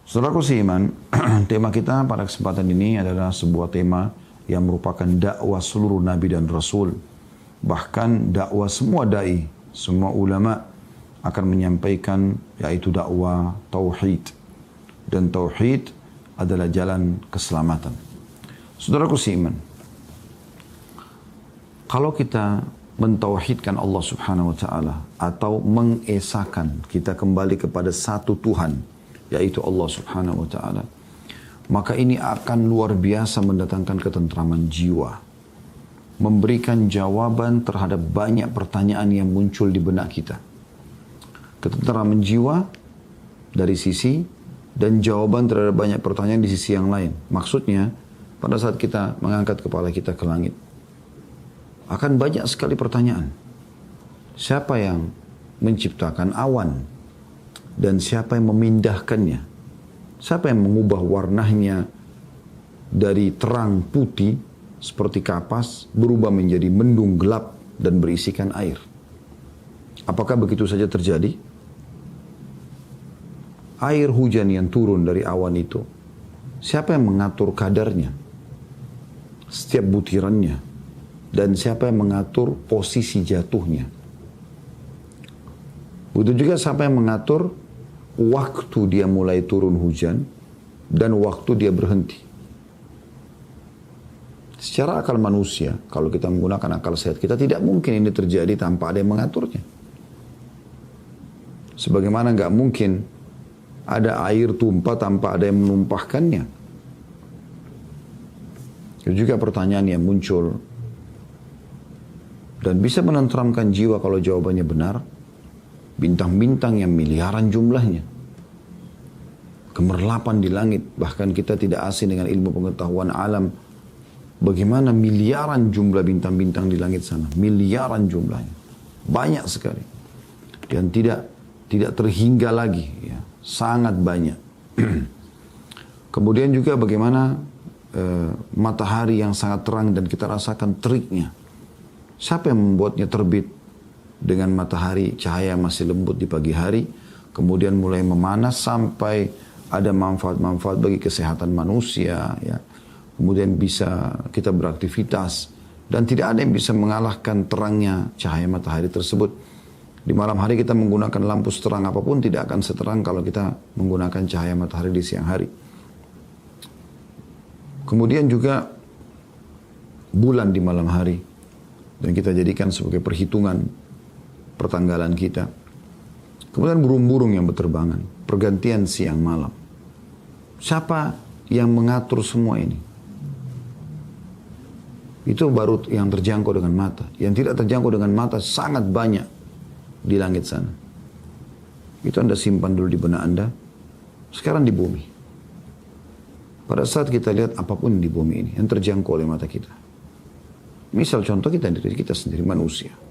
Saudaraku seiman, tema kita pada kesempatan ini adalah sebuah tema yang merupakan dakwah seluruh Nabi dan Rasul. Bahkan dakwah semua da'i, semua ulama akan menyampaikan yaitu dakwah tauhid. Dan tauhid adalah jalan keselamatan. Saudaraku seiman, kalau kita mentauhidkan Allah Subhanahu wa taala atau mengesahkan, kita kembali kepada satu Tuhan, yaitu Allah Subhanahu wa taala, maka ini akan luar biasa mendatangkan ketentraman jiwa, memberikan jawaban terhadap banyak pertanyaan yang muncul di benak kita. Ketentraman jiwa dari sisi dan jawaban terhadap banyak pertanyaan di sisi yang lain. Maksudnya, pada saat kita mengangkat kepala kita ke langit, akan banyak sekali pertanyaan. Siapa yang menciptakan awan? Dan siapa yang memindahkannya? Siapa yang mengubah warnanya dari terang putih seperti kapas berubah menjadi mendung gelap dan berisikan air? Apakah begitu saja terjadi? Air hujan yang turun dari awan itu, siapa yang mengatur kadarnya? Setiap butirannya. Dan siapa yang mengatur posisi jatuhnya? Begitu juga siapa yang mengatur waktu dia mulai turun hujan dan waktu dia berhenti. Secara akal manusia, kalau kita menggunakan akal sehat, kita tidak mungkin ini terjadi tanpa ada yang mengaturnya. Sebagaimana nggak mungkin ada air tumpah tanpa ada yang menumpahkannya. Itu juga pertanyaan yang muncul dan bisa menenteramkan jiwa kalau jawabannya benar. Bintang-bintang yang miliaran jumlahnya, gemerlapan di langit, bahkan kita tidak asing dengan ilmu pengetahuan alam. Bagaimana miliaran jumlah bintang-bintang di langit sana, miliaran jumlahnya, banyak sekali, dan tidak terhingga lagi, ya, sangat banyak. Kemudian juga bagaimana matahari yang sangat terang dan kita rasakan teriknya. Siapa yang membuatnya terbit dengan matahari, cahaya masih lembut di pagi hari, kemudian mulai memanas sampai ada manfaat-manfaat bagi kesehatan manusia, ya. Kemudian bisa kita beraktivitas dan tidak ada yang bisa mengalahkan terangnya cahaya matahari tersebut. Di malam hari kita menggunakan lampu seterang apapun tidak akan seterang kalau kita menggunakan cahaya matahari di siang hari. Kemudian juga bulan di malam hari dan kita jadikan sebagai perhitungan pertanggalan kita. Kemudian burung-burung yang berterbangan, pergantian siang malam. Siapa yang mengatur semua ini? Itu baru yang terjangkau dengan mata. Yang tidak terjangkau dengan mata sangat banyak di langit sana. Itu Anda simpan dulu di benak Anda. Sekarang di bumi. Pada saat kita lihat apapun di bumi ini yang terjangkau oleh mata kita. Misal contoh kita diri kita sendiri manusia.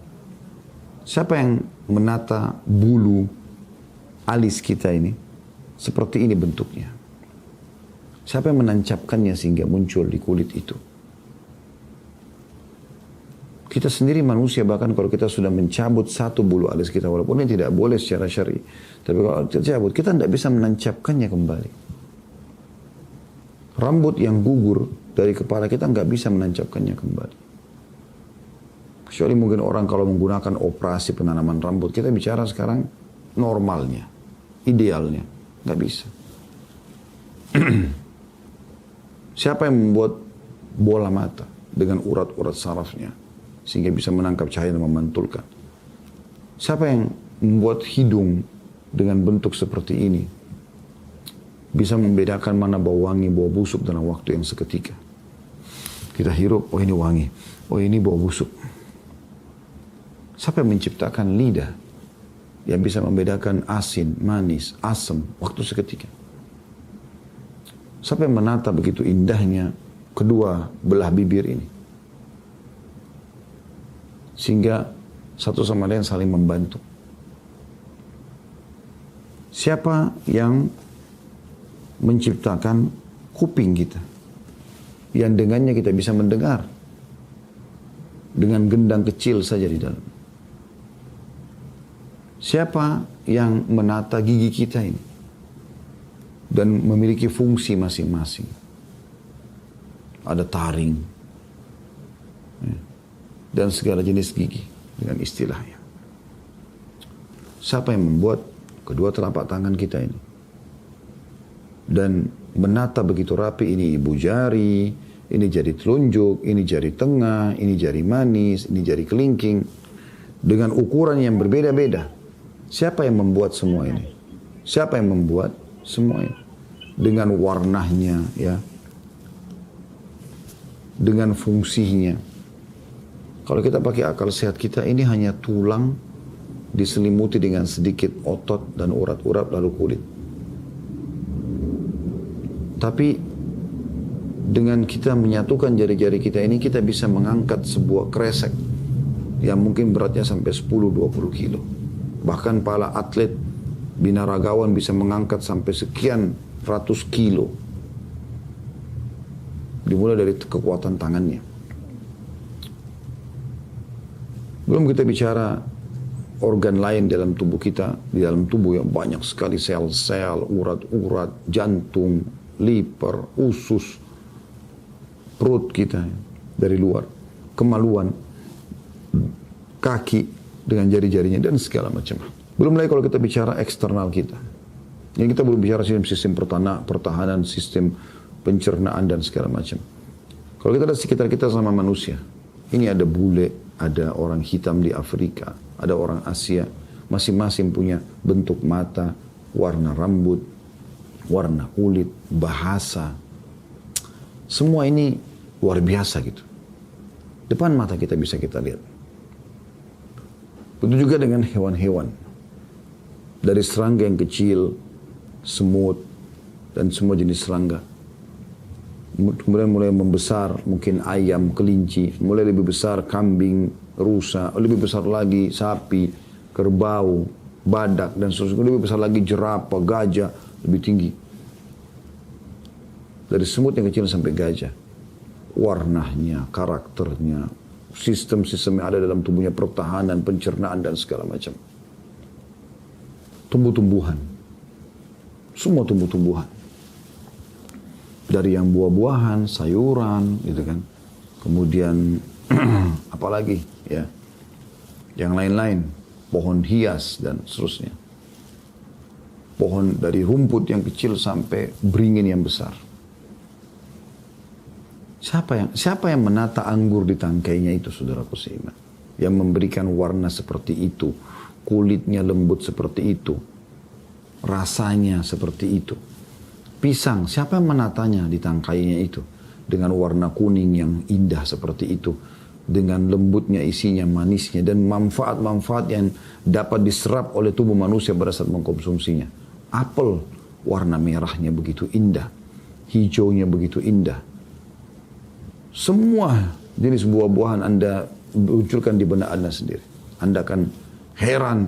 Siapa yang menata bulu alis kita ini? Seperti ini bentuknya. Siapa yang menancapkannya sehingga muncul di kulit itu? Kita sendiri manusia, bahkan kalau kita sudah mencabut satu bulu alis kita, walaupun ini tidak boleh secara syar'i, tapi kalau kita cabut, kita tidak bisa menancapkannya kembali. Rambut yang gugur dari kepala kita nggak bisa menancapkannya kembali. Kecuali mungkin orang kalau menggunakan operasi penanaman rambut. Kita bicara sekarang normalnya, idealnya. Nggak bisa. Siapa yang membuat bola mata dengan urat-urat sarafnya sehingga bisa menangkap cahaya dan memantulkan? Siapa yang membuat hidung dengan bentuk seperti ini bisa membedakan mana bau wangi, bau busuk dalam waktu yang seketika? Kita hirup, oh ini wangi, oh ini bau busuk. Siapa yang menciptakan lidah yang bisa membedakan asin, manis, asam waktu seketika? Siapa yang menata begitu indahnya kedua belah bibir ini? Sehingga satu sama lain saling membantu. Siapa yang menciptakan kuping kita? Yang dengannya kita bisa mendengar. Dengan gendang kecil saja di dalam. Siapa yang menata gigi kita ini? dan memiliki fungsi masing-masing. Ada taring ya, dan segala jenis gigi dengan istilahnya. Siapa yang membuat kedua telapak tangan kita ini? Dan menata begitu rapi, ini ibu jari, ini jari telunjuk, ini jari tengah, ini jari manis, ini jari kelingking. Dengan ukuran yang berbeda-beda. Siapa yang membuat semua ini? Siapa yang membuat semua ini? Dengan warnanya, ya, dengan fungsinya. Kalau kita pakai akal sehat kita, ini hanya tulang diselimuti dengan sedikit otot dan urat-urat lalu kulit. Tapi dengan kita menyatukan jari-jari kita ini, kita bisa mengangkat sebuah kresek yang mungkin beratnya sampai 10-20 kilo. Bahkan para atlet binaragawan bisa mengangkat sampai sekian ratus kilo. Dimulai dari kekuatan tangannya. Belum kita bicara organ lain dalam tubuh kita. Di dalam tubuh yang banyak sekali sel-sel, urat-urat, jantung, liver, usus, perut kita dari luar, kemaluan, kaki dengan jari-jarinya dan segala macam. Belum lagi kalau kita bicara eksternal kita. Yang kita belum bicara sistem pertahanan, sistem pencernaan dan segala macam. Kalau kita lihat sekitar kita sama manusia, ini ada bule, ada orang hitam di Afrika, ada orang Asia, masing-masing punya bentuk mata, warna rambut, warna kulit, bahasa. Semua ini luar biasa gitu. Depan mata kita bisa kita lihat. Begitu juga dengan hewan-hewan. Dari serangga yang kecil, semut, dan semua jenis serangga. Kemudian mulai membesar, mungkin ayam, kelinci, mulai lebih besar kambing, rusa, lebih besar lagi sapi, kerbau, badak, dan seterusnya. Lebih besar lagi jerapah, gajah, lebih tinggi. Dari semut yang kecil sampai gajah. Warnanya, karakternya, sistem-sistem yang ada dalam tubuhnya, pertahanan, pencernaan, dan segala macam. Tumbuh-tumbuhan. Semua tumbuh-tumbuhan. Dari yang buah-buahan, sayuran, gitu kan. Kemudian, apalagi, ya. Yang lain-lain. Pohon hias, dan seterusnya. Pohon dari rumput yang kecil sampai beringin yang besar. Siapa yang menata anggur di tangkainya itu, saudaraku seiman? Yang memberikan warna seperti itu, kulitnya lembut seperti itu, rasanya seperti itu. Pisang, siapa yang menatanya di tangkainya itu? Dengan warna kuning yang indah seperti itu. Dengan lembutnya isinya, manisnya, dan manfaat-manfaat yang dapat diserap oleh tubuh manusia pada saat mengkonsumsinya. Apel, warna merahnya begitu indah. Hijaunya begitu indah. Semua jenis buah-buahan Anda munculkan di benak Anda sendiri. Anda akan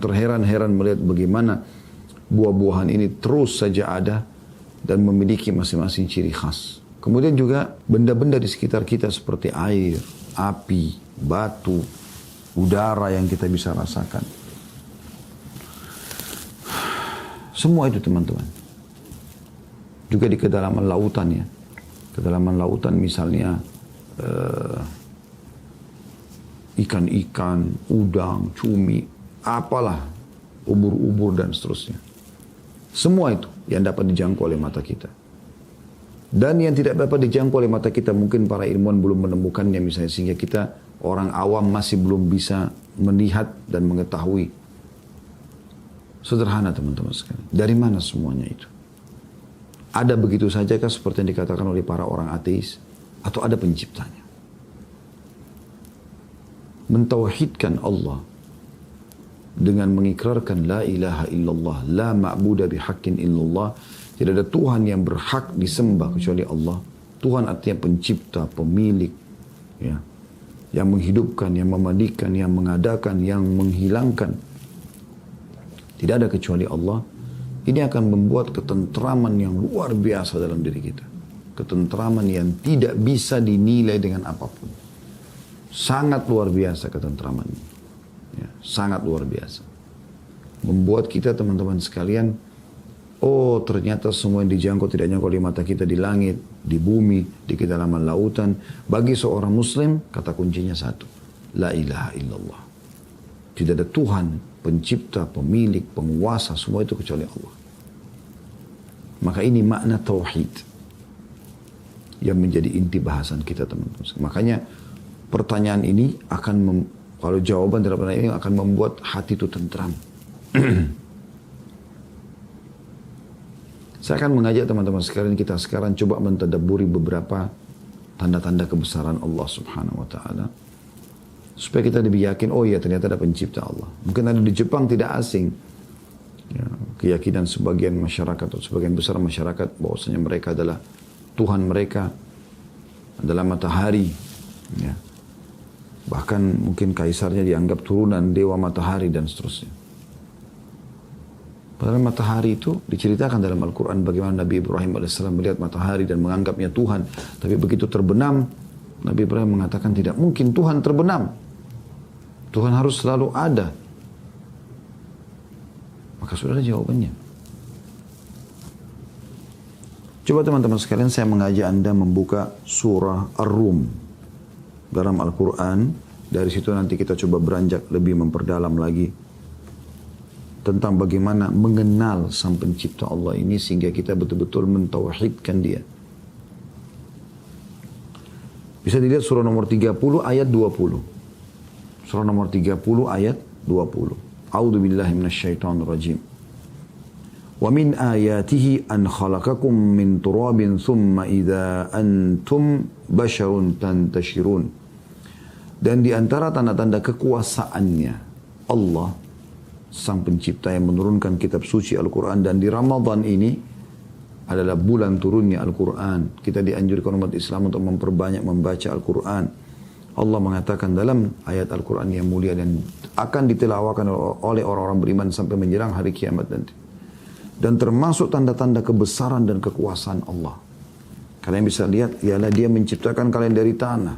terheran-heran melihat bagaimana buah-buahan ini terus saja ada dan memiliki masing-masing ciri khas. Kemudian juga benda-benda di sekitar kita seperti air, api, batu, udara yang kita bisa rasakan. Semua itu teman-teman. Juga di kedalaman lautan ya. Kedalaman lautan misalnya ikan-ikan, udang, cumi, apalah, ubur-ubur dan seterusnya. Semua itu yang dapat dijangkau oleh mata kita. Dan yang tidak dapat dijangkau oleh mata kita, mungkin para ilmuwan belum menemukannya misalnya, sehingga kita orang awam masih belum bisa melihat dan mengetahui. Sederhana teman-teman sekalian. Dari mana semuanya itu? Ada begitu saja kah seperti yang dikatakan oleh para orang ateis? Atau ada penciptanya? Mentauhidkan Allah dengan mengikrarkan la ilaha illallah, la ma'buda bihaqqin illallah, tidak ada Tuhan yang berhak disembah kecuali Allah. Tuhan artinya pencipta, pemilik, ya, yang menghidupkan, yang memandikan, yang mengadakan, yang menghilangkan. Tidak ada kecuali Allah. Ini akan membuat ketentraman yang luar biasa dalam diri kita. Ketentraman yang tidak bisa dinilai dengan apapun. Sangat luar biasa ketentraman ini. Ya, sangat luar biasa. Membuat kita teman-teman sekalian Oh ternyata semua yang dijangkau tidak jangkau di mata kita, di langit, di bumi, di kedalaman lautan. Bagi seorang muslim, kata kuncinya satu. La ilaha illallah. Tidak ada Tuhan, pencipta, pemilik, penguasa, semua itu kecuali Allah. Maka ini makna tauhid yang menjadi inti bahasan kita teman-teman. Makanya pertanyaan ini akan, kalau jawaban terhadap pertanyaan ini akan membuat hati itu tentram. Saya akan mengajak teman-teman sekalian, kita sekarang coba mentadabburi beberapa tanda-tanda kebesaran Allah Subhanahu wa taala. Supaya kita lebih yakin, oh iya ternyata ada pencipta Allah. Mungkin ada di Jepang tidak asing. Ya, keyakinan sebagian masyarakat atau sebagian besar masyarakat bahwasanya mereka adalah Tuhan mereka adalah matahari. Ya. Bahkan mungkin kaisarnya dianggap turunan dewa matahari dan seterusnya. Padahal matahari itu diceritakan dalam Al-Quran bagaimana Nabi Ibrahim AS melihat matahari dan menganggapnya Tuhan. Tapi begitu terbenam, Nabi Ibrahim mengatakan tidak mungkin Tuhan terbenam. Tuhan harus selalu ada. Maka sudah ada jawabannya. Coba teman-teman sekalian saya mengajak Anda membuka surah Ar-Rum dalam Al-Quran. Dari situ nanti kita coba beranjak lebih memperdalam lagi tentang bagaimana mengenal sang pencipta Allah ini sehingga kita betul-betul mentauhidkan dia. Bisa dilihat surah nomor 30 ayat 20. Surah nomor 30 ayat 20. A'udzu billahi minasyaitonir rajim. Wa min ayatihi an khalaqakum min turabin thumma idza antum basharun tantashirun. Dan di antara tanda-tanda kekuasaannya Allah sang pencipta yang menurunkan kitab suci Al-Quran, dan di Ramadan ini adalah bulan turunnya Al-Quran. Kita dianjurkan umat Islam untuk memperbanyak membaca Al-Quran. Allah mengatakan dalam ayat Al-Quran yang mulia dan akan ditelawakan oleh orang-orang beriman sampai menjelang hari kiamat nanti. Dan termasuk tanda-tanda kebesaran dan kekuasaan Allah. Kalian bisa lihat, ialah dia menciptakan kalian dari tanah.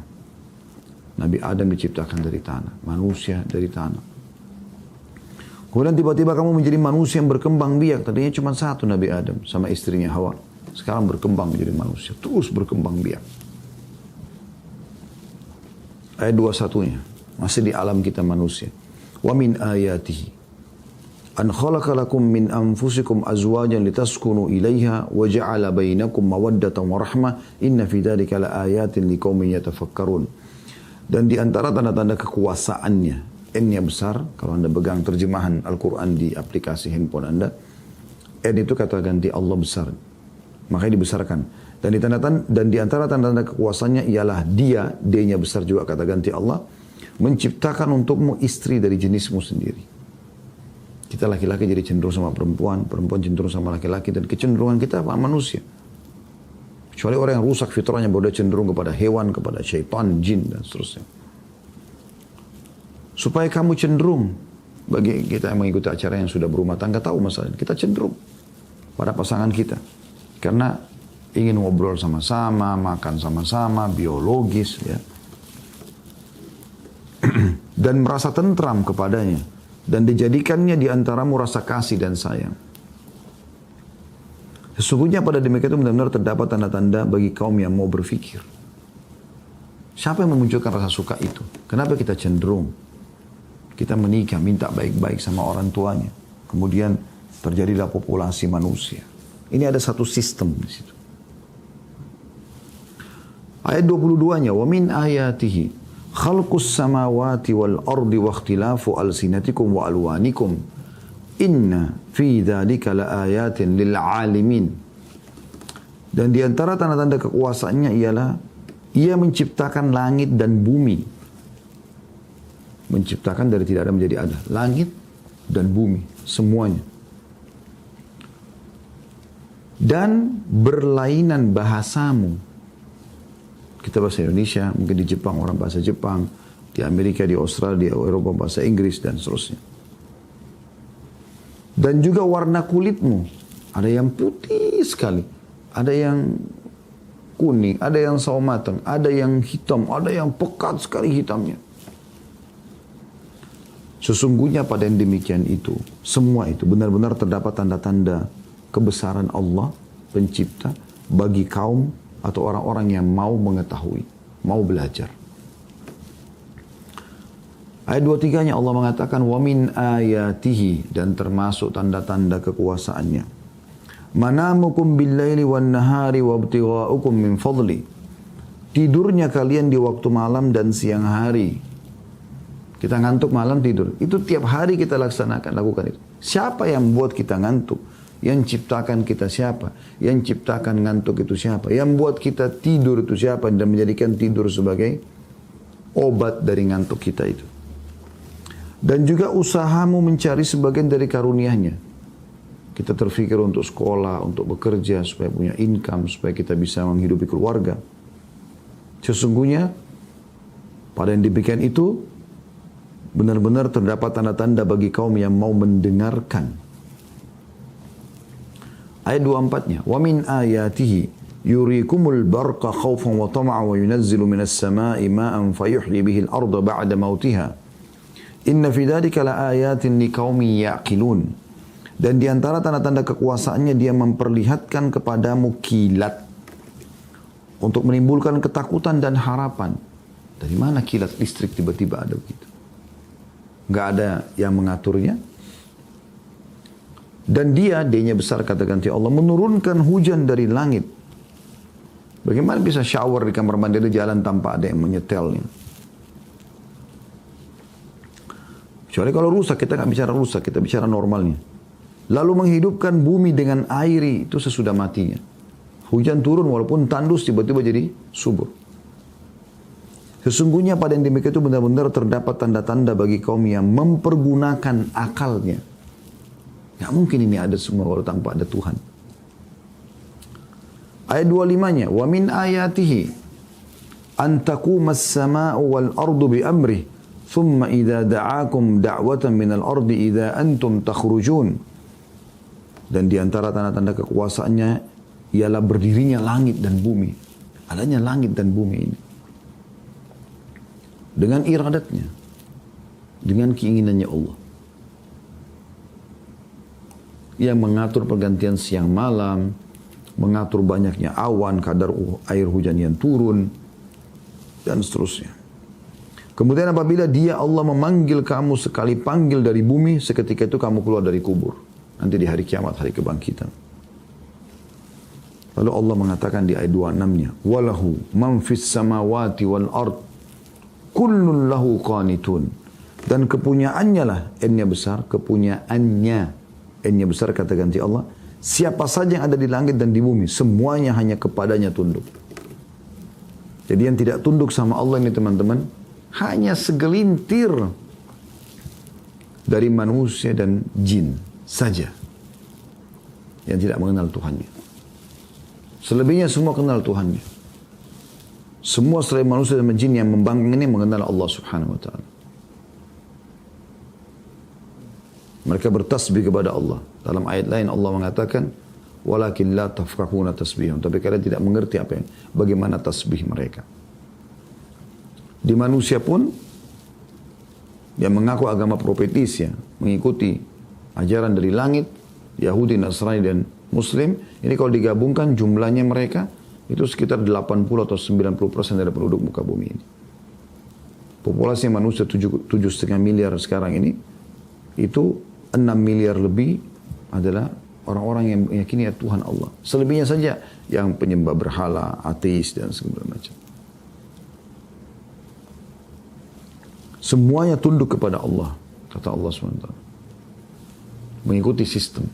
Nabi Adam diciptakan dari tanah, manusia dari tanah. Kemudian tiba-tiba kamu menjadi manusia yang berkembang biak. Tadinya cuma satu Nabi Adam sama istrinya Hawa. Sekarang berkembang menjadi manusia, terus berkembang biak. Ayat 21-nya masih di alam kita manusia. Wa min ayatihi an khalaqa lakum min anfusikum azwajan litaskunu ilaiha wa ja'ala bainakum mawaddatan wa rahmah inna fi dzalika laayatin liqaumin yatafakkarun. Dan di antara tanda-tanda kekuasaannya, N-nya besar, kalau Anda pegang terjemahan Al-Quran di aplikasi handphone Anda, N itu kata ganti Allah besar, makanya dibesarkan. Dan di antara tanda-tanda kekuasaannya ialah dia, D-nya besar juga kata ganti Allah, menciptakan untukmu istri dari jenismu sendiri. Kita laki-laki jadi cenderung sama perempuan, perempuan cenderung sama laki-laki, dan kecenderungan kita apa? Manusia. Kecuali orang yang rusak fitrahnya, bahwa dia cenderung kepada hewan, kepada syaitan, jin, dan seterusnya. Supaya kamu cenderung, bagi kita yang mengikuti acara yang sudah berumah tangga tahu masalah ini, kita cenderung pada pasangan kita. Karena ingin ngobrol sama-sama, makan sama-sama, biologis, ya. Dan merasa tentram kepadanya. Dan dijadikannya di antaramu rasa kasih dan sayang. Sesungguhnya pada demikian itu benar-benar terdapat tanda-tanda bagi kaum yang mau berfikir. Siapa yang memunculkan rasa suka itu? Kenapa kita cenderung? Kita menikah, minta baik-baik sama orang tuanya. Kemudian terjadilah populasi manusia. Ini ada satu sistem di situ. Ayat 22-nya, wa min ayatihi khalqus samawati wal ardi wa ikhtilafu alsinatikum wa alwanikum inna fi dzalika laayatin lil alimin. Dan di antara tanda-tanda kekuasaannya ialah ia menciptakan langit dan bumi. Menciptakan dari tidak ada menjadi ada. Langit dan bumi, semuanya. Dan berlainan bahasamu. Kita bahasa Indonesia, mungkin di Jepang orang bahasa Jepang, di Amerika, di Australia, di Eropa bahasa Inggris, dan seterusnya. Dan juga warna kulitmu. Ada yang putih sekali, ada yang kuning, ada yang sawo matang, ada yang hitam, ada yang pekat sekali hitamnya. Sesungguhnya pada yang demikian itu, semua itu benar-benar terdapat tanda-tanda kebesaran Allah pencipta bagi kaum atau orang-orang yang mau mengetahui, mau belajar. Ayat 23-nya Allah mengatakan wa min ayatihi, dan termasuk tanda-tanda kekuasaannya. Manamukum bil-laili wan-nahari wabtigha'ukum min fadli. Tidurnya kalian di waktu malam dan siang hari. Kita ngantuk malam tidur. Itu tiap hari kita lakukan itu. Siapa yang membuat kita ngantuk? Yang ciptakan kita siapa? Yang ciptakan ngantuk itu siapa? Yang buat kita tidur itu siapa? Dan menjadikan tidur sebagai obat dari ngantuk kita itu. Dan juga usahamu mencari sebagian dari karunia-Nya. Kita terfikir untuk sekolah, untuk bekerja, supaya punya income, supaya kita bisa menghidupi keluarga. Sesungguhnya, pada yang demikian itu, benar-benar terdapat tanda-tanda bagi kaum yang mau mendengarkan. Ayat 24-nya, wa min ayatihi yurikumul barqa khawfan wa tama'a wa yunazzilu minas sama'i ma'an fayuhyi bihi al-arda ba'da mautiha. Inna fi dzalika laayatin liqaumin yaqilun. Dan di antara tanda-tanda kekuasaannya dia memperlihatkan kepadamu kilat untuk menimbulkan ketakutan dan harapan. Dari mana kilat listrik tiba-tiba ada begitu? Enggak ada yang mengaturnya. Dan D-nya besar kata ganti Allah, menurunkan hujan dari langit. Bagaimana bisa shower di kamar mandi di jalan tanpa ada yang menyetelnya? Kecuali kalau rusak, kita nggak bicara rusak, kita bicara normalnya. Lalu menghidupkan bumi dengan air itu sesudah matinya. Hujan turun walaupun tandus tiba-tiba jadi subur. Sesungguhnya pada yang demikian itu benar-benar terdapat tanda-tanda bagi kaum yang mempergunakan akalnya. Nggak mungkin ini ada semua kalau tanpa ada Tuhan. Ayat 25-nya, wa min ayatihi an taqumas sama'u wal ardu bi amrih thumma idza da'akum da'watan minal ardi idza antum takhrujun. Dan di antara tanda-tanda kekuasaannya ialah berdirinya langit dan bumi. Adanya langit dan bumi ini. Dengan iradatnya. Dengan keinginannya Allah. Yang mengatur pergantian siang malam. Mengatur banyaknya awan, kadar air hujan yang turun. Dan seterusnya. Kemudian apabila dia Allah memanggil kamu sekali panggil dari bumi, seketika itu kamu keluar dari kubur. Nanti di hari kiamat, hari kebangkitan. Lalu Allah mengatakan di ayat 26-nya, walahu man fis samawati wal ard kullun lahu qanitun. Dan kepunyaannya lah, N-nya besar, kepunyaannya, N-nya besar kata ganti Allah, siapa saja yang ada di langit dan di bumi, semuanya hanya kepadanya tunduk. Jadi yang tidak tunduk sama Allah ini teman-teman, hanya segelintir dari manusia dan jin saja yang tidak mengenal Tuhannya. Selebihnya semua kenal Tuhannya. Semua selain manusia dan jin yang membangkang ini mengenal Allah Subhanahu wa ta'ala. Mereka bertasbih kepada Allah. Dalam ayat lain Allah mengatakan, walakin la tafqahuna tasbihum. Tapi kalian tidak mengerti bagaimana tasbih mereka. Di manusia pun yang mengaku agama profetis ya, mengikuti ajaran dari langit, Yahudi, Nasrani dan Muslim, ini kalau digabungkan jumlahnya mereka itu sekitar 80 atau 90% dari penduduk muka bumi ini. Populasi manusia 7,5 miliar sekarang ini, itu 6 miliar lebih adalah orang-orang yang meyakini ya Tuhan Allah. Selebihnya saja yang penyembah berhala, ateis dan segala macam. Semuanya tunduk kepada Allah, kata Allah SWT. Mengikuti sistem.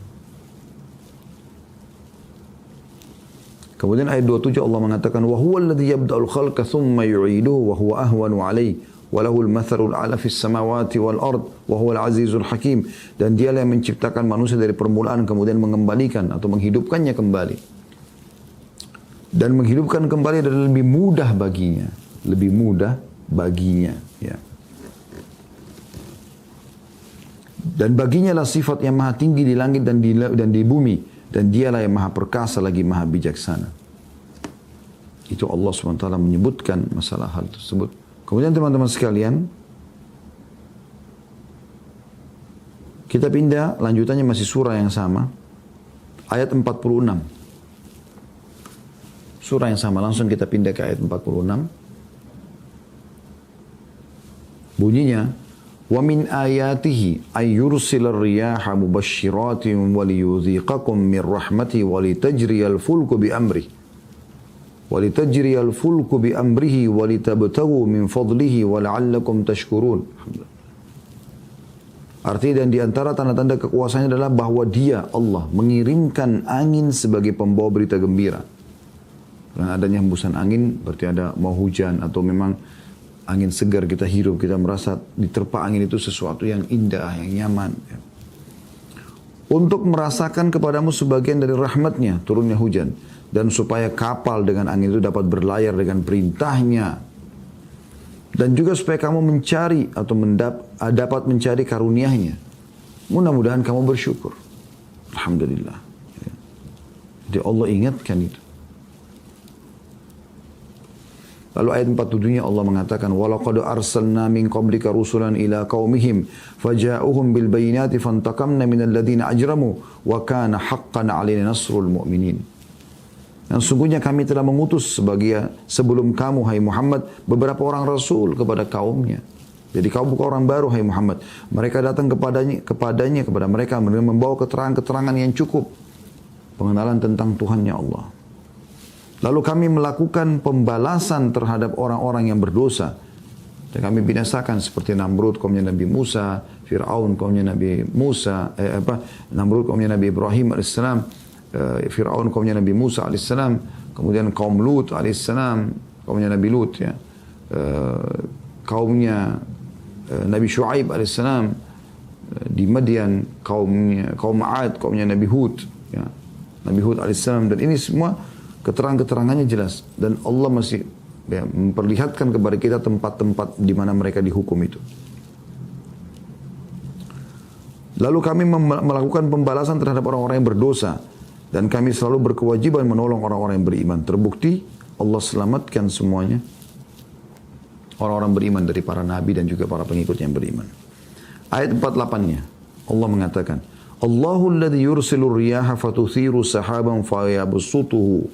Kemudian ayat 27 Allah mengatakan, وَهُوَ الَّذِي يَبْدَأُ الْخَلْقَ ثُمَّ يُعِيدُهُ وَهُوَ أَهْوَنُ عَلَيْهِ وَلَهُ الْمَثَلُ الْأَعْلَى فِي السَّمَاوَاتِ وَالْأَرْضِ وَهُوَ الْعَزِيزُ الْحَكِيمُ. Dan dialah yang menciptakan manusia dari permulaan kemudian mengembalikan atau menghidupkannya kembali. Dan menghidupkan kembali adalah lebih mudah baginya. Lebih mudah baginya. Ya. Dan baginya lah sifat yang maha tinggi di langit dan di bumi. Dan dialah yang maha perkasa lagi maha bijaksana. Itu Allah SWT menyebutkan masalah hal tersebut. Kemudian teman-teman sekalian, kita pindah, lanjutannya masih surah yang sama. ayat 46. Surah yang sama, langsung kita pindah ke ayat 46. Bunyinya, wa min ayatihi ayyursilar riyaha mubashshiratin wa liyudhiqakum min rahmati wa litajriyal fulku bi amri wa litajriyal fulku bi amrihi wa litabtaghu min fadlihi wa la'allakum tashkurun. Artinya, dan di antara tanda-tanda kekuasaannya adalah bahwa Dia, Allah, mengirimkan angin sebagai pembawa berita gembira. Dengan adanya hembusan angin, berarti ada mau hujan atau memang angin segar kita hirup, kita merasa diterpa angin itu sesuatu yang indah, yang nyaman. Untuk merasakan kepadamu sebagian dari rahmatnya, turunnya hujan. Dan supaya kapal dengan angin itu dapat berlayar dengan perintahnya. Dan juga supaya kamu mencari atau dapat mencari karunia-Nya. Mudah-mudahan kamu bersyukur. Alhamdulillah. Jadi Allah ingatkan itu. Lalu ayat 47-nya Allah mengatakan, وَلَقَدْ أَرْسَلْنَا مِنْ قَبْلِكَ رُسُلًا إِلَىٰ قَوْمِهِمْ فَجَاءُهُمْ بِالْبَيِّنَاتِ فَانْتَقَمْنَا مِنَ الَّذِينَ أَجْرَمُوا وَكَانَ حَقًّا عَلَيْنَا نَصْرُ الْمُؤْمِنِينَ. Dan sungguhnya kami telah mengutus sebelum kamu, hai Muhammad, beberapa orang rasul kepada kaumnya. Jadi kau bukan orang baru, hai Muhammad. Mereka datang kepada mereka membawa keterangan-keterangan yang cukup. Pengenalan tentang Tuhannya Allah. Lalu kami melakukan pembalasan terhadap orang-orang yang berdosa. Dan kami binasakan seperti Namrud kaumnya Nabi Musa, Fir'aun kaumnya Nabi Musa, Namrud kaumnya Nabi Ibrahim alaihissalam, Fir'aun kaumnya Nabi Musa alaihissalam, kemudian kaum Lut alaihissalam, kaumnya Nabi Lut ya, kaumnya Nabi Shu'aib alaihissalam di Madian, kaum Ad, kaumnya Nabi Hud ya, Nabi Hud alaihissalam. Dan ini semua keterangan-keterangannya jelas. Dan Allah masih memperlihatkan kepada kita tempat-tempat di mana mereka dihukum itu. Lalu kami melakukan pembalasan terhadap orang-orang yang berdosa. Dan kami selalu berkewajiban menolong orang-orang yang beriman. Terbukti Allah selamatkan semuanya orang-orang beriman dari para nabi dan juga para pengikut yang beriman. Ayat 48-nya Allah mengatakan, Allahul ladzi yursilur riyaha fatuthiru sahaban fayabsutuhu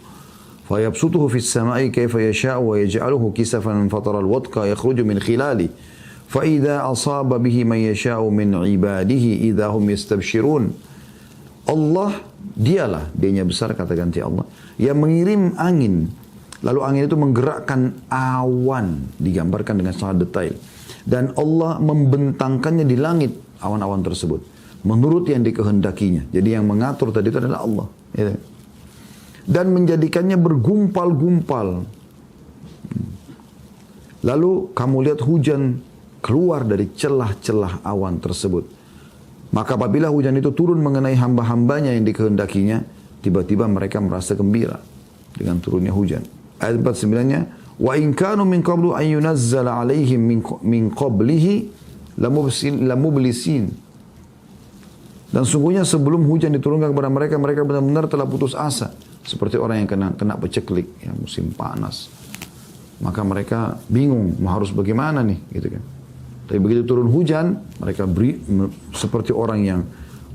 fis samai kaifa yasha'u wa yaj'aluhu kisafan fataral wadqa yakhruju min khilali fa idza asaba bihi man yasha'u min ibadihi idza hum yastabshirun. Allah, dialah, Dia-nya besar kata ganti Allah, yang mengirim angin. Lalu angin itu menggerakkan awan, digambarkan dengan sangat detail. Dan Allah membentangkannya di langit awan-awan tersebut menurut yang dikehendakinya. Jadi yang mengatur tadi itu adalah Allah. Dan menjadikannya bergumpal-gumpal. Lalu kamu lihat hujan keluar dari celah-celah awan tersebut. Maka apabila hujan itu turun mengenai hamba-hambanya yang dikehendakinya, tiba-tiba mereka merasa gembira dengan turunnya hujan. Ayat 49-nya, wa in kanu min qablu an yunazzala alaihim min qablihi lamublisin. Dan sungguhnya sebelum hujan diturunkan kepada mereka, mereka benar-benar telah putus asa. Seperti orang yang kena peceklik, ya, musim panas. Maka mereka bingung, harus bagaimana nih, gitu kan. Tapi begitu turun hujan, mereka seperti orang yang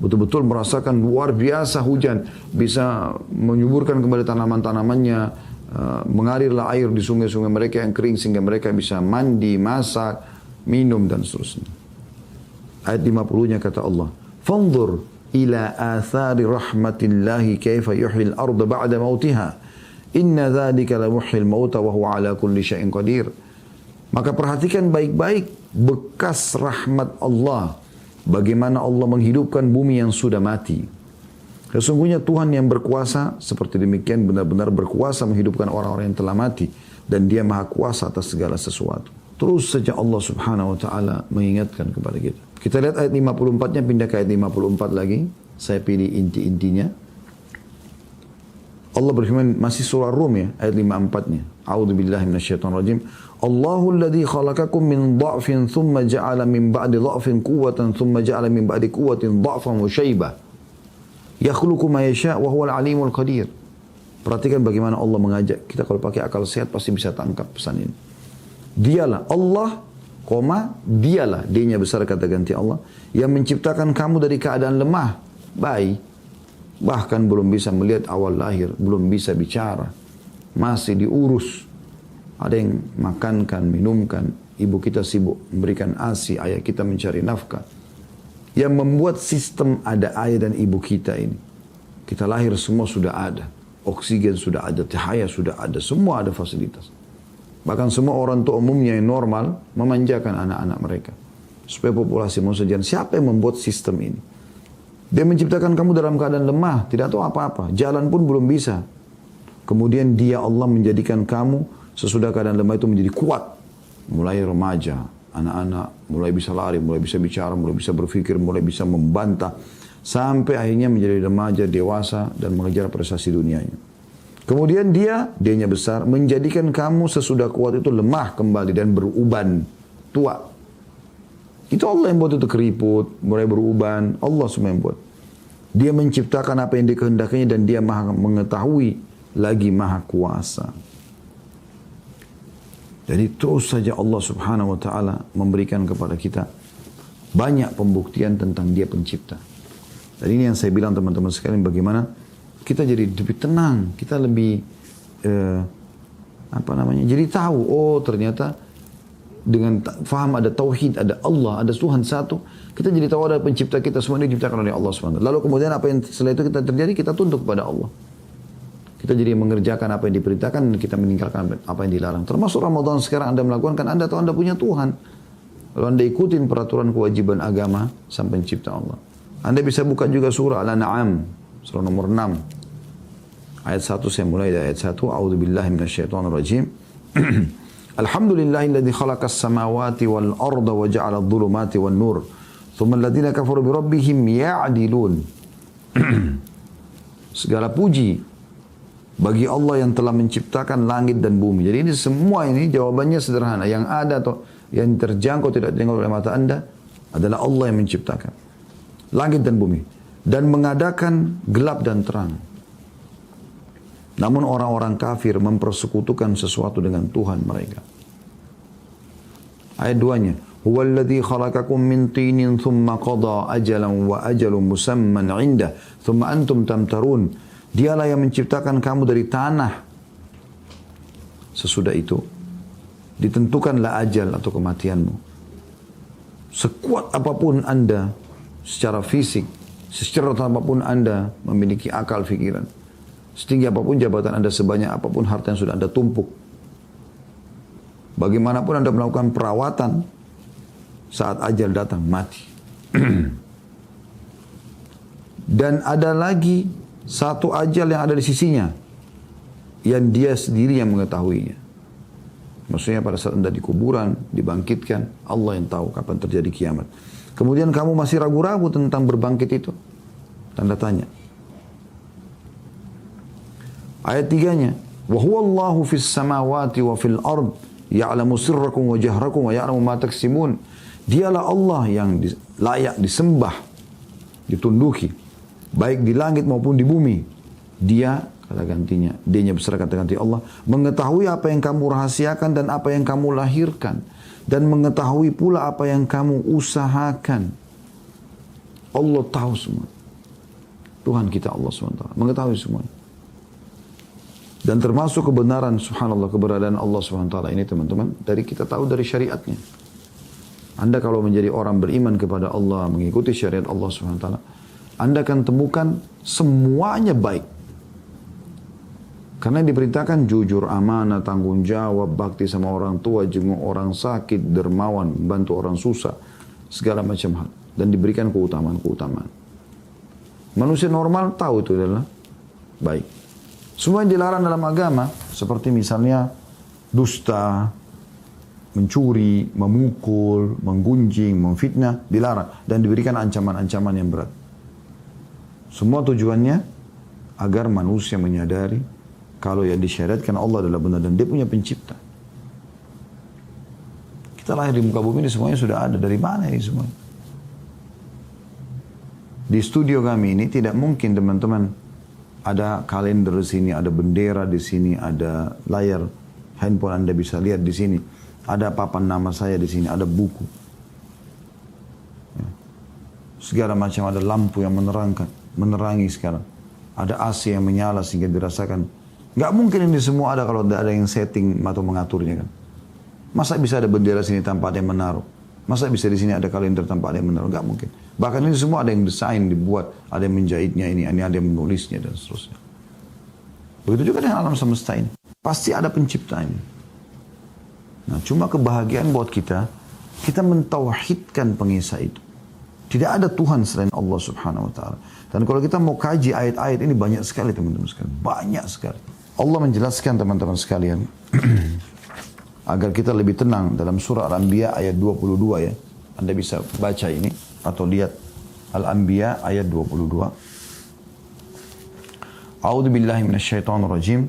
betul-betul merasakan luar biasa hujan. Bisa menyuburkan kembali tanaman-tanamannya, mengalirlah air di sungai-sungai mereka yang kering sehingga mereka bisa mandi, masak, minum dan seterusnya. Ayat 50-nya kata Allah, "Fanzur ila athari rahmatillahi kaifa yuhyil arda ba'da mautiha. Inna dzalika la muhyil mauta wa huwa ala kulli syai'in qadir." Maka perhatikan baik-baik bekas rahmat Allah, bagaimana Allah menghidupkan bumi yang sudah mati. Sesungguhnya Tuhan yang berkuasa seperti demikian, benar-benar berkuasa menghidupkan orang-orang yang telah mati, dan Dia maha kuasa atas segala sesuatu. Terus saja Allah subhanahu wa ta'ala mengingatkan kepada kita. Kita lihat ayat 54-nya, pindah ke ayat 54 lagi. Saya pilih inti-intinya. Allah berfirman, masih surah Rum ya, ayat 54-nya. A'udzu billahi minasyaitonir rajim. Allahul ladzi khalaqakum min dha'fin thumma ja'ala min ba'di dha'fin quwwatan thumma ja'ala min ba'di quwwatin dha'fan wa syaibah. Yakhluqu ma yasha' wa huwal alimul qadir. Perhatikan bagaimana Allah mengajak kita, kalau pakai akal sehat pasti bisa tangkap pesan ini. Dialah Allah, dialah, D-nya besar kata ganti Allah, yang menciptakan kamu dari keadaan lemah, bayi. Bahkan belum bisa melihat awal lahir, belum bisa bicara. Masih diurus. Ada yang makankan, minumkan. Ibu kita sibuk memberikan ASI, ayah kita mencari nafkah. Yang membuat sistem ada ayah dan ibu kita ini. Kita lahir semua sudah ada. Oksigen sudah ada, cahaya sudah ada, semua ada fasilitas. Bahkan semua orang tua umumnya yang normal memanjakan anak-anak mereka. Supaya populasi manusia jalan. Siapa yang membuat sistem ini? Dia menciptakan kamu dalam keadaan lemah, tidak tahu apa-apa. Jalan pun belum bisa. Kemudian dia Allah menjadikan kamu sesudah keadaan lemah itu menjadi kuat. Mulai remaja, anak-anak mulai bisa lari, mulai bisa bicara, mulai bisa berpikir, mulai bisa membantah. Sampai akhirnya menjadi remaja, dewasa, dan mengejar prestasi dunianya. Kemudian dianya besar, menjadikan kamu sesudah kuat itu lemah kembali dan beruban, tua. Itu Allah yang buat itu keriput, mulai beruban, Allah semua yang buat. Dia menciptakan apa yang dikehendakinya dan dia maha mengetahui, lagi maha kuasa. Jadi terus saja Allah subhanahu wa ta'ala memberikan kepada kita banyak pembuktian tentang dia pencipta. Dan ini yang saya bilang teman-teman sekalian, bagaimana kita jadi lebih tenang, kita lebih jadi tahu, oh ternyata dengan faham ada tauhid, ada Allah, ada Tuhan satu, kita jadi tahu ada pencipta kita, semua ini diciptakan oleh Allah SWT. Lalu kemudian apa yang setelah itu kita terjadi, kita tunduk pada Allah. Kita jadi mengerjakan apa yang diperintahkan dan kita meninggalkan apa yang dilarang. Termasuk Ramadan sekarang Anda melakukan, kan Anda tahu Anda punya Tuhan. Lalu Anda ikutin peraturan kewajiban agama sang pencipta Allah. Anda bisa buka juga surah Al-An'am, surah nomor 6. Ayat 1, saya mulai dari ayat 1. A'udzubillahi minasyaitonirrajim. Alhamdulillahilladzi khalaqas samawati wal arda wa ja'ala adh-dhulumati wan nur. Tsumma alladziina kafaru bi rabbihim ya'dilun. Segala puji bagi Allah yang telah menciptakan langit dan bumi. Jadi ini semua ini jawabannya sederhana. Yang ada atau yang terjangkau tidak terjangkau oleh mata Anda adalah Allah yang menciptakan langit dan bumi dan mengadakan gelap dan terang. Namun orang-orang kafir mempersekutukan sesuatu dengan Tuhan mereka. Ayat 2-nya, "Huwallazi khalaqakum min tinin thumma qada ajalan wa ajalun musamman 'indah, thumma antum tamtarun." Dialah yang menciptakan kamu dari tanah. Sesudah itu ditentukanlah ajal atau kematianmu. Sekuat apapun Anda secara fisik, secerot apapun Anda memiliki akal fikiran, setinggi apapun jabatan Anda, sebanyak apapun harta yang sudah Anda tumpuk, bagaimanapun Anda melakukan perawatan, saat ajal datang mati. Dan ada lagi satu ajal yang ada di sisinya, yang dia sendiri yang mengetahuinya. Maksudnya pada saat Anda di kuburan, dibangkitkan, Allah yang tahu kapan terjadi kiamat. Kemudian kamu masih ragu-ragu tentang berbangkit itu. Tanda tanya. Ayat 3-nya, "Wa huwallahu fis samawati wa fil ard, ya'lamu sirrakum wa jahrakum wa ya'lamu ma taksibun." Dialah Allah yang layak disembah, ditunduki, baik di langit maupun di bumi. Dia, kata gantinya, dia besar kata ganti Allah, mengetahui apa yang kamu rahasiakan dan apa yang kamu lahirkan, dan mengetahui pula apa yang kamu usahakan. Allah tahu semua. Tuhan kita Allah SWT mengetahui semua. Dan termasuk kebenaran, subhanallah, keberadaan Allah SWT ini teman-teman, dari kita tahu dari syariatnya. Anda kalau menjadi orang beriman kepada Allah, mengikuti syariat Allah SWT, Anda akan temukan semuanya baik. Karena diperintahkan jujur, amanah, tanggung jawab, bakti sama orang tua, jenguk orang sakit, dermawan, bantu orang susah, segala macam hal. Dan diberikan keutamaan-keutamaan. Manusia normal tahu itu adalah baik. Semua yang dilarang dalam agama, seperti misalnya dusta, mencuri, memukul, menggunjing, memfitnah, dilarang. Dan diberikan ancaman-ancaman yang berat. Semua tujuannya agar manusia menyadari kalau yang disyariatkan Allah adalah benar dan dia punya pencipta. Kita lahir di muka bumi ini semuanya sudah ada. Dari mana ini semua? Di studio kami ini tidak mungkin teman-teman ada kalender di sini, ada bendera di sini, ada layar handphone Anda bisa lihat di sini, ada papan nama saya di sini, ada buku. Segala macam, ada lampu yang menerangi sekarang. Ada AC yang menyala sehingga dirasakan. Nggak mungkin ini semua ada kalau tidak ada yang setting atau mengaturnya kan. Masa bisa ada bendera sini tanpa ada yang menaruh? Masa bisa di sini ada kalender tanpa ada yang menaruh? Nggak mungkin. Bahkan ini semua ada yang desain, dibuat. Ada yang menjahitnya ini ada yang menulisnya dan seterusnya. Begitu juga dengan alam semesta ini. Pasti ada pencipta ini. Nah, cuma kebahagiaan buat kita mentauhidkan pengisah itu. Tidak ada Tuhan selain Allah subhanahu wa ta'ala. Dan kalau kita mau kaji ayat-ayat ini banyak sekali teman-teman sekalian. Banyak sekali. Allah menjelaskan teman-teman sekalian. Agar kita lebih tenang dalam surah Al-Anbiya ayat 22 ya. Anda bisa baca ini. Atau lihat Al-Anbiya ayat 22. A'udzu billahi minasyaitonir rajim.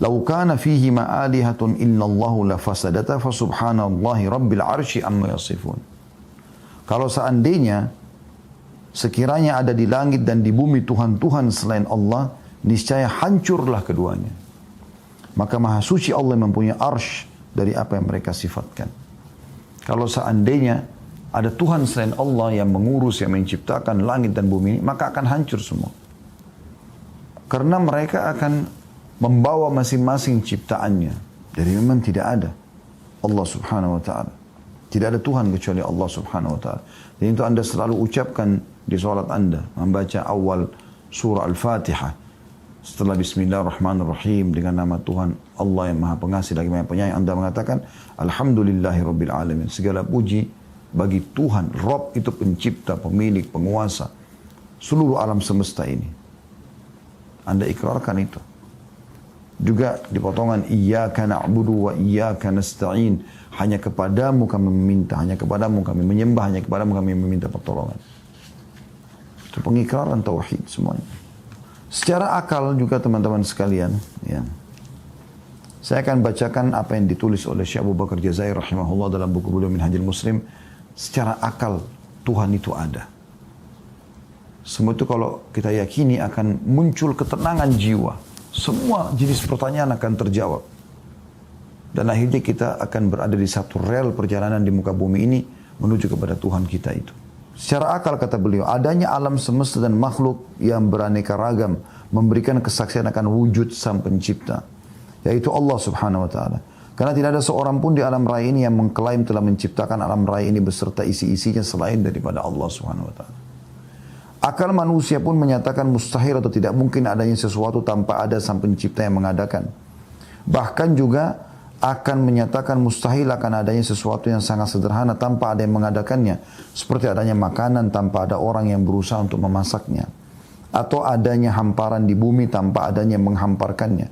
Lau kana fihi ma'alihatun illallahu lafasadata fasubhanallahi rabbil arsy amma yasifun. Kalau seandainya sekiranya ada di langit dan di bumi Tuhan-Tuhan selain Allah, niscaya hancurlah keduanya. Maka maha suci Allah mempunyai arsy dari apa yang mereka sifatkan. Kalau seandainya ada Tuhan selain Allah yang mengurus, yang menciptakan langit dan bumi, maka akan hancur semua. Karena mereka akan membawa masing-masing ciptaannya. Jadi memang tidak ada Allah subhanahu wa ta'ala. Tidak ada Tuhan kecuali Allah subhanahu wa ta'ala. Dan itu Anda selalu ucapkan di salat Anda. Membaca awal surah Al-Fatihah. Setelah Bismillahirrahmanirrahim. Dengan nama Tuhan Allah yang maha pengasih lagi maha penyayang. Anda mengatakan Alhamdulillahirabbil alamin. Segala puji bagi Tuhan. Rabb itu pencipta, pemilik, penguasa. Seluruh alam semesta ini. Anda ikrarkan itu. Juga di potongan iyyaka na'budu wa iyyaka nasta'in. Hanya kepadamu kami meminta, hanya kepadamu kami menyembah, hanya kepadamu kami meminta pertolongan. Itu pengikraran tauhid semuanya. Secara akal juga teman-teman sekalian, ya. Saya akan bacakan apa yang ditulis oleh Syekh Abu Bakar Jazair rahimahullah dalam buku beliau Minhajul Muslim. Secara akal Tuhan itu ada. Semua itu kalau kita yakini akan muncul ketenangan jiwa. Semua jenis pertanyaan akan terjawab. Dan akhirnya kita akan berada di satu rel perjalanan di muka bumi ini menuju kepada Tuhan kita itu. Secara akal kata beliau, adanya alam semesta dan makhluk yang beraneka ragam memberikan kesaksian akan wujud sang pencipta, yaitu Allah subhanahu wa ta'ala. Karena tidak ada seorang pun di alam raya ini yang mengklaim telah menciptakan alam raya ini beserta isi-isinya selain daripada Allah subhanahu wa ta'ala. Akal manusia pun menyatakan mustahil atau tidak mungkin adanya sesuatu tanpa ada sang pencipta yang mengadakan. Bahkan juga akan menyatakan mustahil akan adanya sesuatu yang sangat sederhana tanpa ada yang mengadakannya. Seperti adanya makanan tanpa ada orang yang berusaha untuk memasaknya. Atau adanya hamparan di bumi tanpa adanya yang menghamparkannya.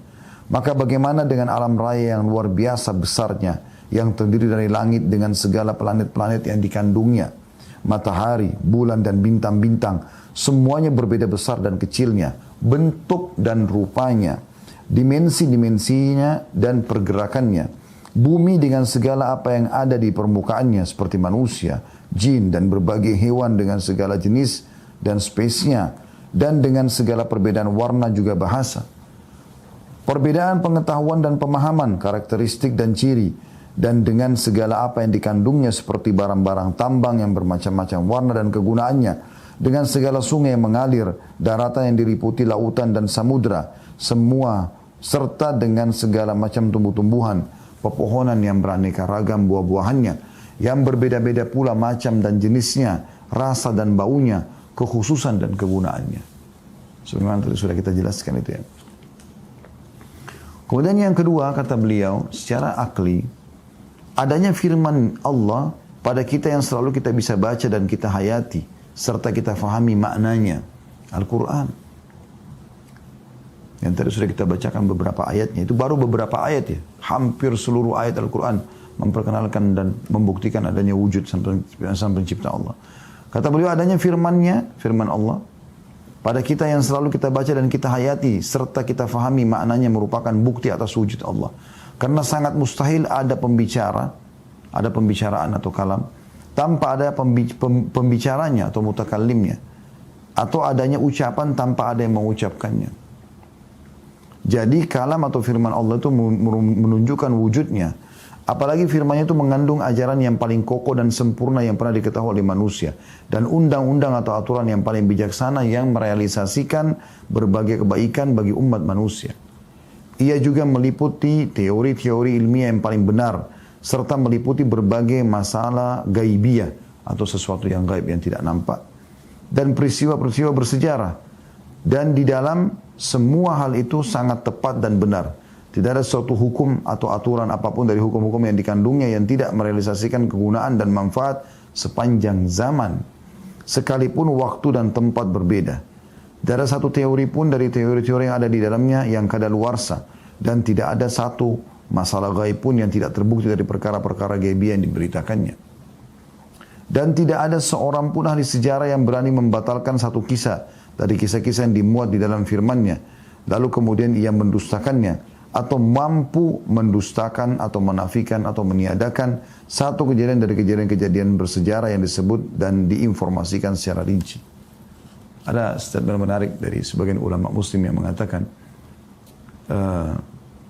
Maka bagaimana dengan alam raya yang luar biasa besarnya, yang terdiri dari langit dengan segala planet-planet yang dikandungnya. Matahari, bulan dan bintang-bintang, semuanya berbeda besar dan kecilnya. Bentuk dan rupanya. Dimensi-dimensinya dan pergerakannya. Bumi dengan segala apa yang ada di permukaannya seperti manusia, jin dan berbagai hewan dengan segala jenis dan spesiesnya. Dan dengan segala perbedaan warna juga bahasa. Perbedaan pengetahuan dan pemahaman, karakteristik dan ciri. Dan dengan segala apa yang dikandungnya seperti barang-barang tambang yang bermacam-macam warna dan kegunaannya. Dengan segala sungai yang mengalir, daratan yang diliputi lautan dan samudra. Semua serta dengan segala macam tumbuh-tumbuhan, pepohonan yang beraneka ragam buah-buahannya, yang berbeda-beda pula macam dan jenisnya, rasa dan baunya, kekhususan dan kegunaannya. Sebagaimana tadi sudah kita jelaskan itu ya. Kemudian yang kedua kata beliau, secara akli, adanya firman Allah pada kita yang selalu kita bisa baca dan kita hayati, serta kita fahami maknanya, Al-Quran. Yang tadi sudah kita bacakan beberapa ayatnya. Itu baru beberapa ayat ya. Hampir seluruh ayat Al-Quran memperkenalkan dan membuktikan adanya wujud sang pencipta Allah. Kata beliau adanya firmannya, firman Allah. Pada kita yang selalu kita baca dan kita hayati. Serta kita fahami maknanya merupakan bukti atas wujud Allah. Karena sangat mustahil ada pembicara. Ada pembicaraan atau kalam. Tanpa ada pembicaranya atau mutakallimnya. Atau adanya ucapan tanpa ada yang mengucapkannya. Jadi kalam atau firman Allah itu menunjukkan wujudnya. Apalagi firman-Nya itu mengandung ajaran yang paling kokoh dan sempurna yang pernah diketahui oleh manusia. Dan undang-undang atau aturan yang paling bijaksana yang merealisasikan berbagai kebaikan bagi umat manusia. Ia juga meliputi teori-teori ilmiah yang paling benar, serta meliputi berbagai masalah gaibiyah atau sesuatu yang gaib yang tidak nampak, dan peristiwa-peristiwa bersejarah. Dan di dalam semua hal itu sangat tepat dan benar. Tidak ada suatu hukum atau aturan apapun dari hukum-hukum yang dikandungnya yang tidak merealisasikan kegunaan dan manfaat sepanjang zaman, sekalipun waktu dan tempat berbeda. Tidak ada satu teori pun dari teori-teori yang ada di dalamnya yang kadaluarsa, dan tidak ada satu masalah gaib pun yang tidak terbukti dari perkara-perkara gaibiyah yang diberitakannya. Dan tidak ada seorang pun ahli sejarah yang berani membatalkan satu kisah dari kisah-kisah yang dimuat di dalam firman-Nya, lalu kemudian ia mendustakannya, atau mampu mendustakan atau menafikan atau meniadakan satu kejadian dari kejadian-kejadian bersejarah yang disebut dan diinformasikan secara rinci. Ada statement menarik dari sebagian ulama muslim yang mengatakan,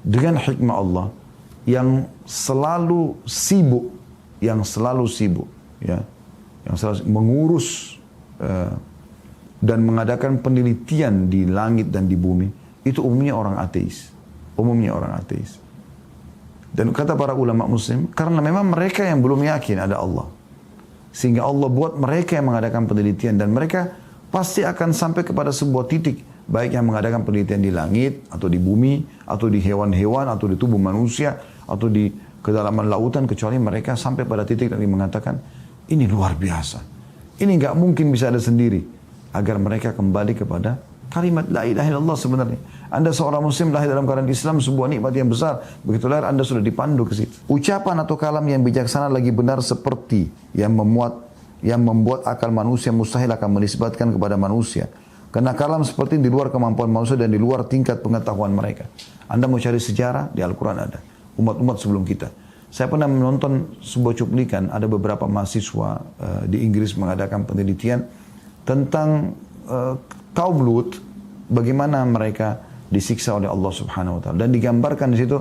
dengan hikmah Allah yang selalu sibuk, ya, yang selalu mengurus dan mengadakan penelitian di langit dan di bumi, itu umumnya orang ateis. Dan kata para ulama muslim, karena memang mereka yang belum yakin ada Allah, sehingga Allah buat mereka yang mengadakan penelitian, dan mereka pasti akan sampai kepada sebuah titik, baik yang mengadakan penelitian di langit, atau di bumi, atau di hewan-hewan, atau di tubuh manusia, atau di kedalaman lautan, kecuali mereka sampai pada titik yang mengatakan, ini luar biasa, ini nggak mungkin bisa ada sendiri, agar mereka kembali kepada kalimat la ilaha illallah. Sebenarnya Anda seorang muslim lahir dalam keadaan Islam, sebuah nikmat yang besar. Begitu lahir Anda sudah dipandu ke situ. Ucapan atau kalam yang bijaksana lagi benar seperti yang membuat akal manusia mustahil akan menisbatkan kepada manusia. Karena kalam seperti di luar kemampuan manusia dan di luar tingkat pengetahuan mereka. Anda mau cari sejarah, di Al-Quran ada. Umat-umat sebelum kita. Saya pernah menonton sebuah cuplikan, ada beberapa mahasiswa di Inggris mengadakan penelitian tentang kaum Lut, bagaimana mereka disiksa oleh Allah Subhanahu wa taala, dan digambarkan di situ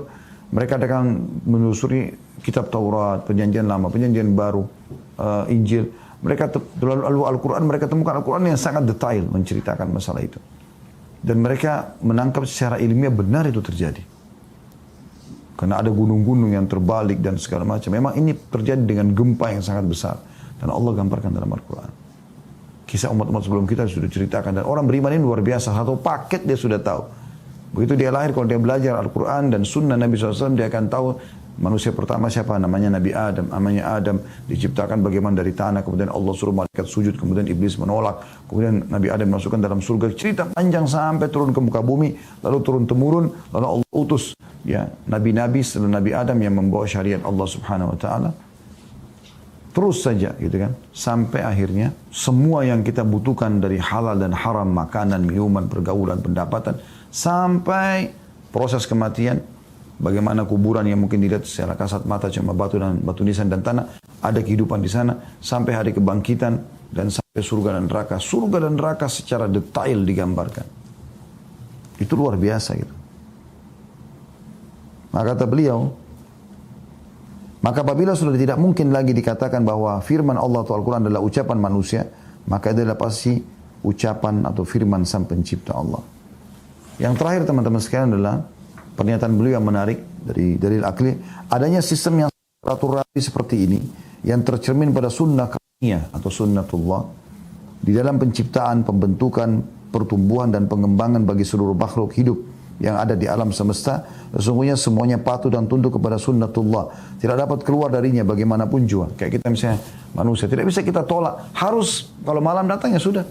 mereka akan menelusuri kitab Taurat, Perjanjian Lama, Perjanjian Baru, Injil. Mereka lalu Al-Quran, mereka temukan Al-Quran yang sangat detail menceritakan masalah itu. Dan mereka menangkap secara ilmiah benar itu terjadi. Karena ada gunung-gunung yang terbalik dan segala macam. Memang ini terjadi dengan gempa yang sangat besar. Dan Allah gambarkan dalam Al-Quran. Kisah umat-umat sebelum kita sudah ceritakan. Dan orang beriman ini luar biasa. Satu paket dia sudah tahu. Begitu dia lahir, kalau dia belajar Al-Quran dan Sunnah Nabi SAW, dia akan tahu manusia pertama siapa, namanya Nabi Adam. Namanya Adam diciptakan bagaimana dari tanah, kemudian Allah suruh malaikat sujud, kemudian iblis menolak, kemudian Nabi Adam masukkan dalam surga. Cerita panjang sampai turun ke muka bumi, lalu turun-temurun, lalu Allah utus ya nabi-nabi setelah Nabi Adam yang membawa syariat Allah Subhanahu wa taala. Terus saja gitu kan, sampai akhirnya semua yang kita butuhkan dari halal dan haram, makanan, minuman, pergaulan, pendapatan, sampai proses kematian. Bagaimana kuburan yang mungkin dilihat secara kasat mata cuma batu nisan dan tanah, ada kehidupan di sana, sampai hari kebangkitan, dan sampai surga dan neraka. Surga dan neraka secara detail digambarkan. Itu luar biasa gitu. Maka kata beliau, maka apabila sudah tidak mungkin lagi dikatakan bahwa firman Allah atau Al-Quran adalah ucapan manusia, maka itu adalah pasti ucapan atau firman sang pencipta Allah. Yang terakhir teman-teman sekalian adalah pernyataan beliau yang menarik dari dalil akli, adanya sistem yang teratur rapi seperti ini yang tercermin pada sunnah kauniyah atau sunnatullah di dalam penciptaan, pembentukan, pertumbuhan dan pengembangan bagi seluruh makhluk hidup yang ada di alam semesta. Sesungguhnya semuanya patuh dan tunduk kepada sunnatullah, tidak dapat keluar darinya bagaimanapun jua. Kayak kita misalnya manusia, tidak bisa kita tolak, harus kalau malam datang ya sudah,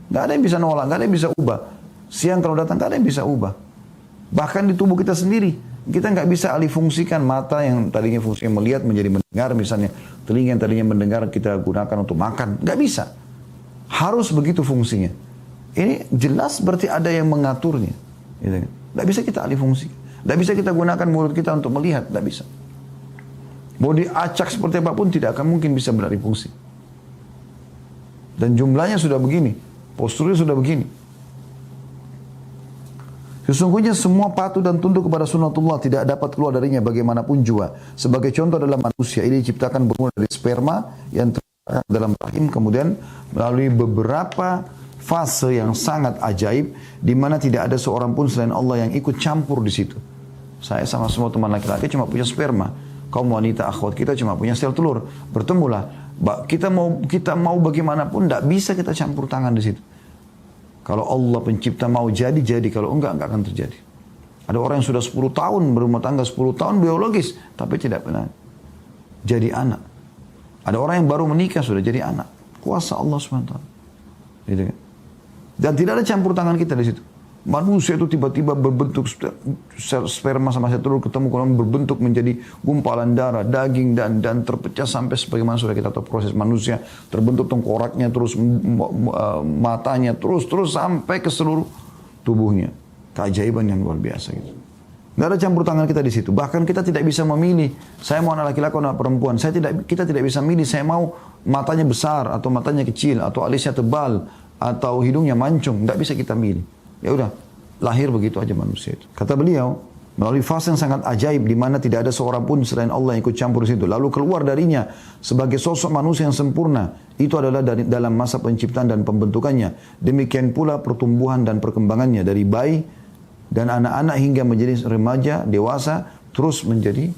nggak ada yang bisa nolak, nggak ada yang bisa ubah. Siang kalau datang nggak ada yang bisa ubah. Bahkan di tubuh kita sendiri, kita nggak bisa alih fungsikan mata yang tadinya fungsinya melihat menjadi mendengar, misalnya telinga yang tadinya mendengar kita gunakan untuk makan, nggak bisa. Harus begitu fungsinya. Ini jelas berarti ada yang mengaturnya. Gitu. Nggak bisa kita alih fungsi, nggak bisa kita gunakan mulut kita untuk melihat, nggak bisa. Mau diacak seperti apapun tidak akan mungkin bisa beralih fungsi. Dan jumlahnya sudah begini, posturnya sudah begini. Sesungguhnya semua patuh dan tunduk kepada sunnatullah tidak dapat keluar darinya bagaimanapun jua. Sebagai contoh dalam manusia, ini diciptakan bermula dari sperma yang terletak dalam rahim, kemudian melalui beberapa fase yang sangat ajaib, di mana tidak ada seorang pun selain Allah yang ikut campur di situ. Saya sama semua teman laki-laki cuma punya sperma. Kaum wanita akhwat kita cuma punya sel telur. Bertemulah. Kita mau bagaimanapun tidak bisa kita campur tangan di situ. Kalau Allah pencipta mau jadi. Kalau enggak akan terjadi. Ada orang yang sudah 10 tahun berumah tangga, 10 tahun biologis, tapi tidak pernah jadi anak. Ada orang yang baru menikah sudah jadi anak. Kuasa Allah SWT. Gitu kan? Dan tidak ada campur tangan kita di situ. Manusia itu tiba-tiba berbentuk sperma sama sel telur ketemu, kemudian berbentuk menjadi gumpalan darah, daging dan terpecah sampai sebagaimana sudah kita tahu proses manusia, terbentuk tengkoraknya, terus matanya, terus sampai ke seluruh tubuhnya. Keajaiban yang luar biasa gitu. Tidak ada campur tangan kita di situ. Bahkan kita tidak bisa memilih, saya mau anak laki-laki atau anak perempuan. Kita tidak bisa milih, saya mau matanya besar atau matanya kecil atau alisnya tebal atau hidungnya mancung. Tidak bisa kita milih. Ya udah, lahir begitu aja manusia itu. Kata beliau, melalui fase yang sangat ajaib di mana tidak ada seorang pun selain Allah yang ikut campur di situ. Lalu keluar darinya sebagai sosok manusia yang sempurna. Itu adalah dalam masa penciptaan dan pembentukannya. Demikian pula pertumbuhan dan perkembangannya dari bayi dan anak-anak hingga menjadi remaja, dewasa, terus menjadi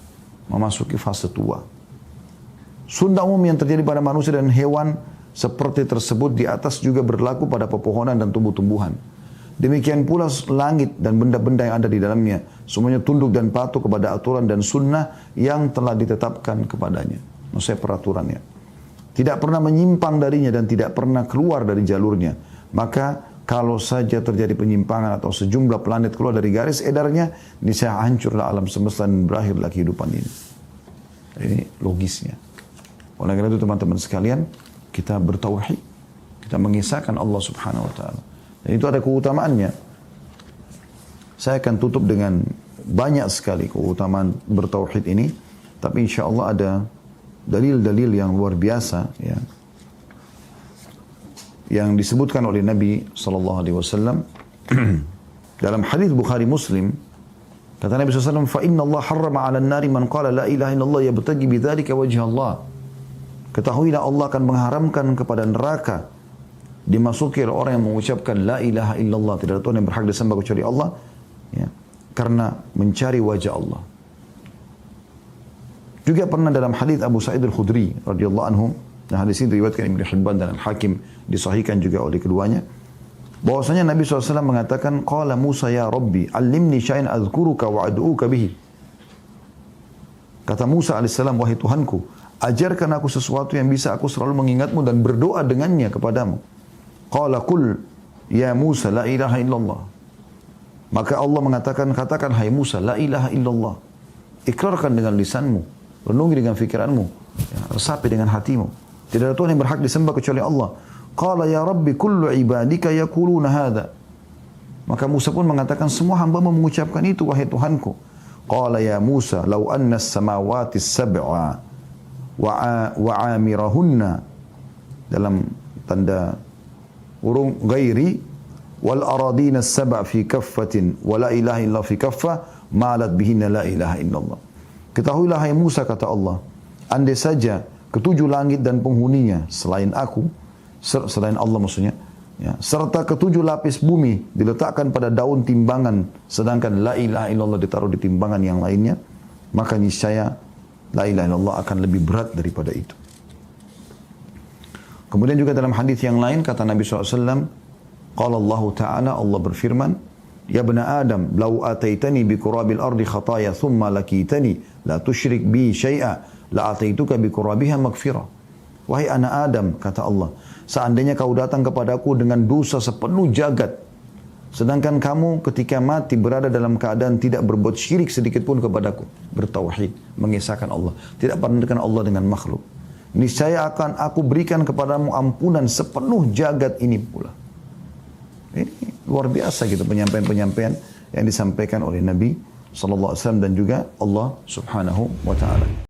memasuki fase tua. Sunnah umum yang terjadi pada manusia dan hewan seperti tersebut di atas juga berlaku pada pepohonan dan tumbuh-tumbuhan. Demikian pula langit dan benda-benda yang ada di dalamnya. Semuanya tunduk dan patuh kepada aturan dan sunnah yang telah ditetapkan kepadanya. Maksudnya peraturannya. Tidak pernah menyimpang darinya dan tidak pernah keluar dari jalurnya. Maka kalau saja terjadi penyimpangan atau sejumlah planet keluar dari garis edarnya, niscaya hancurlah alam semesta dan berakhirlah kehidupan ini. Ini logisnya. Oleh karena itu teman-teman sekalian, kita bertauhid. Kita mengisahkan Allah Subhanahu wa Ta'ala. Dan itu ada keutamaannya. Saya akan tutup dengan banyak sekali keutamaan bertauhid ini. Tapi insya Allah ada dalil-dalil yang luar biasa. Ya, yang disebutkan oleh Nabi SAW. Dalam hadis Bukhari Muslim. Kata Nabi SAW, فَإِنَّ اللَّهَ حَرَّمَ عَلَى النَّارِ مَنْ قَالَ لَا إِلَهَ إِلَّا اللَّهِ يَبْتَغِي بِذَلِكَ وَجْهَ اللَّهِ. Ketahuilah Allah akan mengharamkan kepada neraka dimasuki oleh orang yang mengucapkan la ilaha illallah, tidak ada Tuhan yang berhak disembah kecuali Allah, ya, karena mencari wajah Allah. Juga pernah dalam hadis Abu Sa'id Al-Khudri radhiyallahu anhu, dan hadis ini diriwayatkan Ibnu Hibban dan Al-Hakim, disahihkan juga oleh keduanya, bahwasanya Nabi SAW mengatakan, qala Musa ya Rabbi, allimni syai'an azkuruka wa ad'uka bihi. Kata Musa alaihissalam, wahai Tuhanku, ajarkan aku sesuatu yang bisa aku selalu mengingatmu dan berdoa dengannya kepadamu. Qala qul ya Musa la ilaha illallah. Maka Allah mengatakan, katakan hai Musa la ilaha illallah. Ikrarkan dengan lisanmu, renungi dengan fikiranmu, ya, resapi dengan hatimu. Tidak ada Tuhan yang berhak disembah kecuali Allah. Qala ya Rabbi kullu ibadika yaquluna hadha. Maka Musa pun mengatakan, semua hamba-Mu mengucapkan itu wahai Tuhanku. Qala ya Musa law anna as-samawati as-sab'a wa 'amirahunna, dalam tanda urung ghairi, wal aradina as-sab' fi kaffatin wa la ilaha illa fi kaffah malat bihinna la ilaha illallah. Ketahuilah hai Musa, kata Allah, andai saja ketujuh langit dan penghuninya selain aku, selain Allah maksudnya, ya, serta ketujuh lapis bumi diletakkan pada daun timbangan, sedangkan la ilaha illallah ditaruh di timbangan yang lainnya, maka niscaya la ilaha illallah akan lebih berat daripada itu. Kemudian juga dalam hadis yang lain kata Nabi SAW, qala Allah Ta'ala, Allah berfirman, ya bna Adam, lau ataitani bi qurabil ardi khataya thumma lakitani la tusyrik bi syai'a la ataituka bi qurabiha maghfirah. Wahai anak Adam, kata Allah, seandainya kau datang kepadaku dengan dosa sepenuh jagat, sedangkan kamu ketika mati berada dalam keadaan tidak berbuat syirik sedikit pun kepadaku, bertauhid, mengisahkan Allah, tidak merendahkan Allah dengan makhluk, niscaya akan aku berikan kepadamu ampunan sepenuh jagat ini pula. Ini luar biasa gitu penyampaian-penyampaian yang disampaikan oleh Nabi SAW dan juga Allah Subhanahu wa Ta'ala.